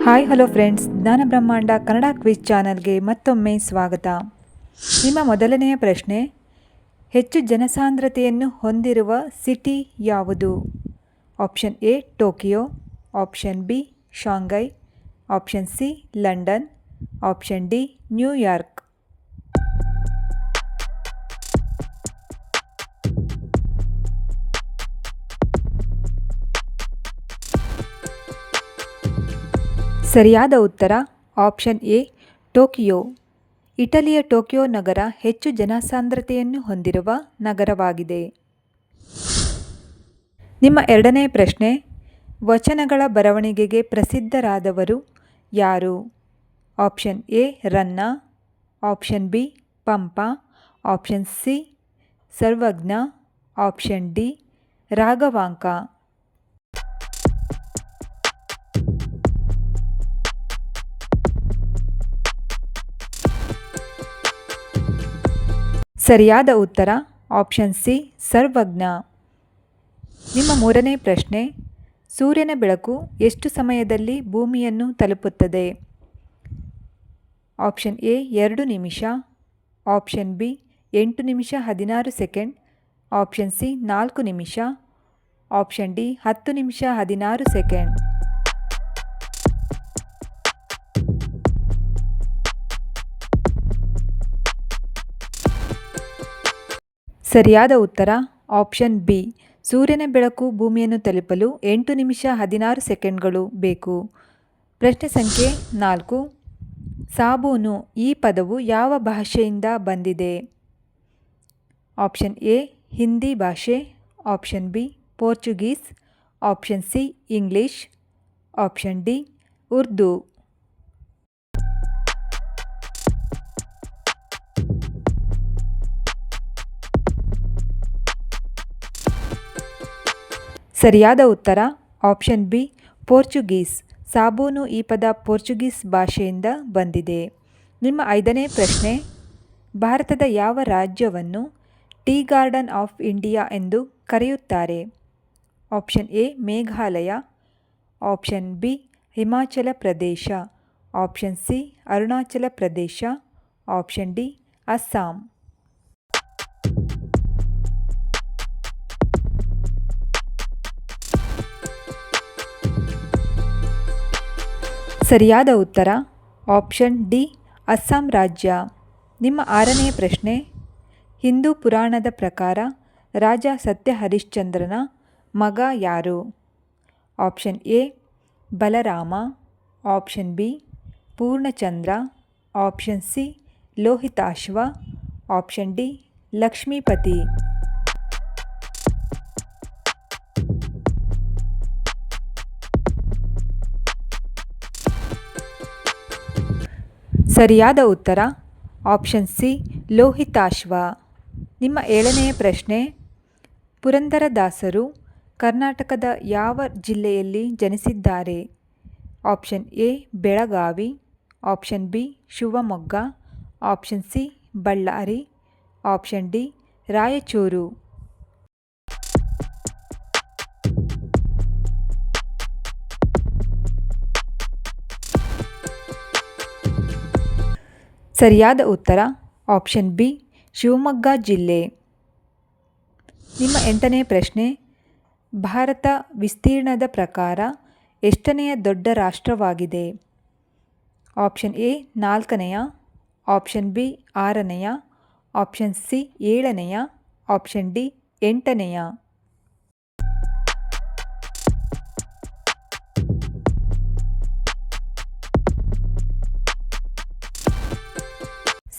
Hi hello friends, ಜ್ಞಾನ ಬ್ರಹ್ಮಾಂಡ Kannada quiz ಚಾನಲ್ಗೆ ಮತ್ತೊಮ್ಮೆ ಸ್ವಾಗತ. ನಿಮ್ಮ ಮೊದಲನೆಯ ಪ್ರಶ್ನೆ, ಹೆಚ್ಚು ಜನಸಾಂದ್ರತೆಯನ್ನು ಹೊಂದಿರುವ ಸಿಟಿ ಯಾವುದು? Option A Tokyo, option B Shanghai, option C London, option D New York. ಸರಿಯಾದ ಉತ್ತರ ಆಪ್ಷನ್ ಎ ಟೋಕಿಯೋ. ಇಟಲಿಯ ಟೋಕಿಯೋ ನಗರ ಹೆಚ್ಚು ಜನಸಾಂದ್ರತೆಯನ್ನು ಹೊಂದಿರುವ ನಗರವಾಗಿದೆ. ನಿಮ್ಮ ಎರಡನೇ ಪ್ರಶ್ನೆ, ವಚನಗಳ ಬರವಣಿಗೆಗೆ ಪ್ರಸಿದ್ಧರಾದವರು ಯಾರು? Option A Ranna, option B Pampa, option C Sarvajna, option D Raghavanka. ಸರಿಯಾದ ಉತ್ತರ ಆಪ್ಷನ್ ಸಿ ಸರ್ವಜ್ಞ. ನಿಮ್ಮ ಮೂರನೇ ಪ್ರಶ್ನೆ, ಸೂರ್ಯನ ಬೆಳಕು ಎಷ್ಟು ಸಮಯದಲ್ಲಿ ಭೂಮಿಯನ್ನು ತಲುಪುತ್ತದೆ? ಆಪ್ಷನ್ ಎ 2 ನಿಮಿಷ, ಆಪ್ಷನ್ ಬಿ 8 ನಿಮಿಷ 16 ಸೆಕೆಂಡ್, ಆಪ್ಷನ್ ಸಿ 4 ನಿಮಿಷ, ಆಪ್ಷನ್ ಡಿ 10 ನಿಮಿಷ 16 ಸೆಕೆಂಡ್. ಸರಿಯಾದ ಉತ್ತರ ಆಪ್ಷನ್ ಬಿ. ಸೂರ್ಯನ ಬೆಳಕು ಭೂಮಿಯನ್ನು ತಲುಪಲು 8 ನಿಮಿಷ 16 ಸೆಕೆಂಡ್ಗಳು ಬೇಕು. ಪ್ರಶ್ನೆ ಸಂಖ್ಯೆ 4, ಸಾಬೂನು ಈ ಪದವು ಯಾವ ಭಾಷೆಯಿಂದ ಬಂದಿದೆ? ಆಪ್ಷನ್ ಎ ಹಿಂದಿ ಭಾಷೆ, option B Portuguese, option C English, option D Urdu. ಸರಿಯಾದ ಉತ್ತರ ಆಪ್ಷನ್ ಬಿ ಪೋರ್ಚುಗೀಸ್. ಸಾಬೂನು ಈ ಪದ ಪೋರ್ಚುಗೀಸ್ ಭಾಷೆಯಿಂದ ಬಂದಿದೆ. ನಿಮ್ಮ ಐದನೇ ಪ್ರಶ್ನೆ, ಭಾರತದ ಯಾವ ರಾಜ್ಯವನ್ನು ಟೀ ಗಾರ್ಡನ್ ಆಫ್ ಇಂಡಿಯಾ ಎಂದು ಕರೆಯುತ್ತಾರೆ? Option A Meghalaya, option B Himachal Pradesh, option C Arunachal Pradesh, option D Assam. ಸರಿಯಾದ ಉತ್ತರ ಆಪ್ಷನ್ ಡಿ ಅಸ್ಸಾಂ ರಾಜ್ಯ. ನಿಮ್ಮ ಆರನೆಯ ಪ್ರಶ್ನೆ, ಹಿಂದೂ ಪುರಾಣದ ಪ್ರಕಾರ ರಾಜ ಸತ್ಯ ಹರಿಶ್ಚಂದ್ರನ ಮಗ ಯಾರು? Option A Balarama, option B Purnachandra, option C Lohitashva, option D Lakshmipati. ಸರಿಯಾದ ಉತ್ತರ ಆಪ್ಷನ್ ಸಿ ಲೋಹಿತಾಶ್ವ. ನಿಮ್ಮ ಏಳನೆಯ ಪ್ರಶ್ನೆ, ಪುರಂದರದಾಸರು ಕರ್ನಾಟಕದ ಯಾವ ಜಿಲ್ಲೆಯಲ್ಲಿ ಜನಿಸಿದ್ದಾರೆ? Option A Belagavi, option B Shivamogga, option C Ballari, option D Raichur. ಸರಿಯಾದ ಉತ್ತರ ಆಪ್ಷನ್ ಬಿ ಶಿವಮೊಗ್ಗ ಜಿಲ್ಲೆ. ನಿಮ್ಮ ಎಂಟನೇ ಪ್ರಶ್ನೆ, ಭಾರತ ವಿಸ್ತೀರ್ಣದ ಪ್ರಕಾರ ಎಷ್ಟನೆಯ ದೊಡ್ಡ ರಾಷ್ಟ್ರವಾಗಿದೆ? ಆಪ್ಷನ್ ಎ 4ನೆಯ, ಆಪ್ಷನ್ ಬಿ 6ನೆಯ, ಆಪ್ಷನ್ ಸಿ 7ನೆಯ, ಆಪ್ಷನ್ ಡಿ 8ನೆಯ.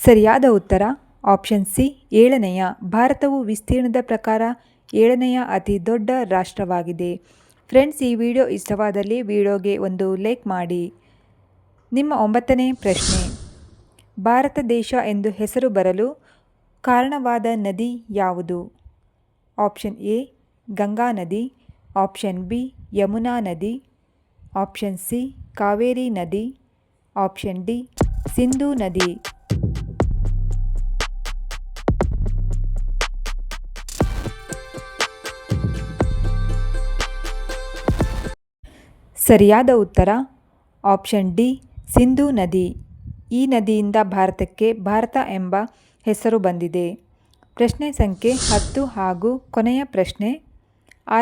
ಸರಿಯಾದ ಉತ್ತರ ಆಪ್ಷನ್ ಸಿ 7ನೆಯ. ಭಾರತವು ವಿಸ್ತೀರ್ಣದ ಪ್ರಕಾರ 7ನೆಯ ಅತಿ ದೊಡ್ಡ ರಾಷ್ಟ್ರವಾಗಿದೆ. ಫ್ರೆಂಡ್ಸ್, ಈ ವಿಡಿಯೋ ಇಷ್ಟವಾದಲ್ಲಿ ವಿಡಿಯೋಗೆ ಒಂದು ಲೈಕ್ ಮಾಡಿ. ನಿಮ್ಮ 9ನೇ ಪ್ರಶ್ನೆ, ಭಾರತ ದೇಶ ಎಂದು ಹೆಸರು ಬರಲು ಕಾರಣವಾದ ನದಿ ಯಾವುದು? ಆಪ್ಷನ್ ಎ ಗಂಗಾ ನದಿ, ಆಪ್ಷನ್ ಬಿ ಯಮುನಾ ನದಿ, ಆಪ್ಷನ್ ಸಿ ಕಾವೇರಿ ನದಿ, ಆಪ್ಷನ್ ಡಿ ಸಿಂಧೂ ನದಿ. ಸರಿಯಾದ ಉತ್ತರ ಆಪ್ಷನ್ ಡಿ ಸಿಂಧೂ ನದಿ. ಈ ನದಿಯಿಂದ ಭಾರತಕ್ಕೆ ಭಾರತ ಎಂಬ ಹೆಸರು ಬಂದಿದೆ. ಪ್ರಶ್ನೆ ಸಂಖ್ಯೆ 10 ಹಾಗೂ ಕೊನೆಯ ಪ್ರಶ್ನೆ.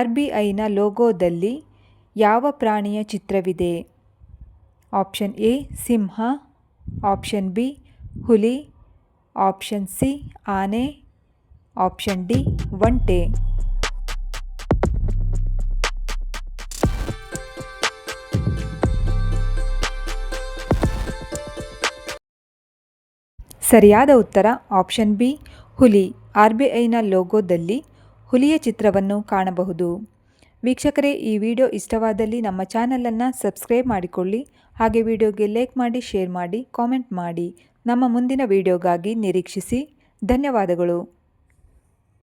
RBIನ ಲೋಗೋದಲ್ಲಿ ಯಾವ ಪ್ರಾಣಿಯ ಚಿತ್ರವಿದೆ? Option A Simha, option B ಹುಲಿ, ಆಪ್ಷನ್ ಸಿ ಆನೆ, ಆಪ್ಷನ್ ಡಿ ಒಂಟೆ. ಸರಿಯಾದ ಉತ್ತರ ಆಪ್ಷನ್ ಬಿ ಹುಲಿ. RBIನ ಲೋಗೋದಲ್ಲಿ ಹುಲಿಯ ಚಿತ್ರವನ್ನು ಕಾಣಬಹುದು. ವೀಕ್ಷಕರೇ, ಈ ವಿಡಿಯೋ ಇಷ್ಟವಾದಲ್ಲಿ ನಮ್ಮ ಚಾನಲನ್ನು ಸಬ್ಸ್ಕ್ರೈಬ್ ಮಾಡಿಕೊಳ್ಳಿ. ಹಾಗೆ ವಿಡಿಯೋಗೆ ಲೈಕ್ ಮಾಡಿ, ಶೇರ್ ಮಾಡಿ, ಕಾಮೆಂಟ್ ಮಾಡಿ. ನಮ್ಮ ಮುಂದಿನ ವಿಡಿಯೋಗಾಗಿ ನಿರೀಕ್ಷಿಸಿ. ಧನ್ಯವಾದಗಳು.